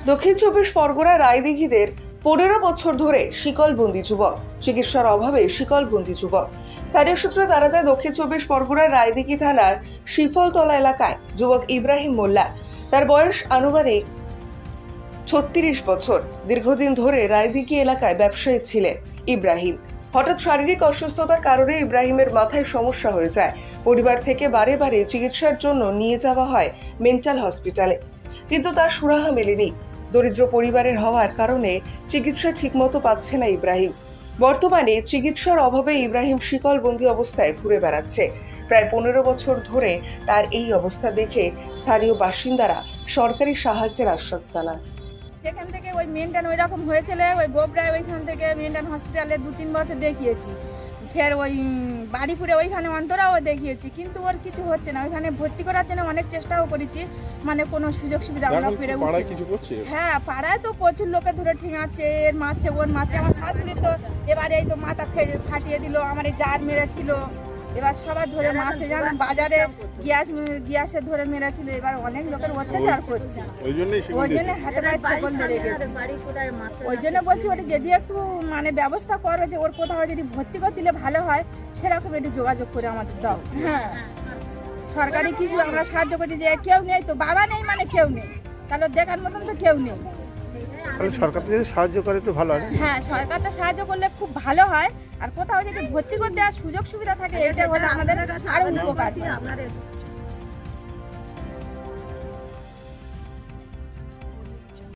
দক্ষিণ চব্বিশ পরগনা রায়দিঘিদের 15 বছর ধরে শিকলবন্দি যুবক, চিকিৎসার অভাবে শিকলবন্দি যুবক। স্থানীয় সূত্রে জানা যায়, দক্ষিণ চব্বিশ পরগনার রায়দিঘি থানার শিফলতলা এলাকায় যুবক ইব্রাহিম মোল্লা, তার বয়স আনুমানিক 36 বছর। দীর্ঘদিন ধরে রায়দিঘি এলাকায় ব্যবসায়ী ছিলেন ইব্রাহিম। হঠাৎ শারীরিক অসুস্থতার কারণে ইব্রাহিমের মাথায় সমস্যা হয়ে যায়। পরিবার থেকে বারে বারে চিকিৎসার জন্য নিয়ে যাওয়া হয় মেন্টাল হসপিটালে, কিন্তু তার সুরাহা মেলেনি। দরিদ্র পরিবারের হওয়ার কারণে চিকিৎসা ঠিকমতো পাচ্ছে না ইব্রাহিম। বর্তমানে চিকিৎসার অভাবে ইব্রাহিম শিকলবন্দি অবস্থায় ঘুরে বেড়াচ্ছে। প্রায় 15 বছর ধরে তার এই অবস্থা দেখে স্থানীয় বাসিন্দারা সরকারি সাহায্যের আশ্বাস জানান। সেখান থেকে ওই মেনটেন ওই রকম হয়েছিল, ওই গোবরায় ওইখান থেকে মেনটেন হসপিটালে 2-3 বছর দেখিয়েছি। ফের ওই বাড়িপুরে ওইখানে অন্তরাও দেখিয়েছি, কিন্তু ওর কিছু হচ্ছে না। ওইখানে ভর্তি করার জন্য অনেক চেষ্টাও করেছি, মানে কোনো সুযোগ সুবিধা আমরা পেরে উঠছি। হ্যাঁ, পাড়ায় তো প্রচুর লোকে ধরে ঠেঙাচ্ছে, এর মারছে, ওর মারছে। আমার শাশুড়ি তো এবারে এই তো মাথা ফাটিয়ে দিল, আমার এই জার মেরেছিল। এবার সবার ধরে মারছে, জানো, বাজারে গ্যাসে ধরে মেরেছিল। এবার অনেক লোকের অত্যাচার করছে, ওই জন্য হাতে পায়ে ছাগল ধরে গেছে। ওই জন্য বলছি, ওটা যদি একটু মানে ব্যবস্থা করো, যে ওর কোথাও যদি ভর্তি করে দিলে ভালো হয়, সেরকম একটু যোগাযোগ করে আমাদের দাও। হ্যাঁ, সরকারি কিছু আমরা সাহায্য করছি, যে কেউ নেই তো, বাবা নেই মানে কেউ নেই, তাহলে দেখার মতন তো কেউ নেই। সরকার যদি সাহায্য করে তো ভালো হয়। হ্যাঁ, সরকার তো সাহায্য করলে খুব ভালো হয়, আর কোথাও যদি ভর্তি করতে আর সুযোগ সুবিধা থাকে, এটা হলে আমাদের আরো উপকার।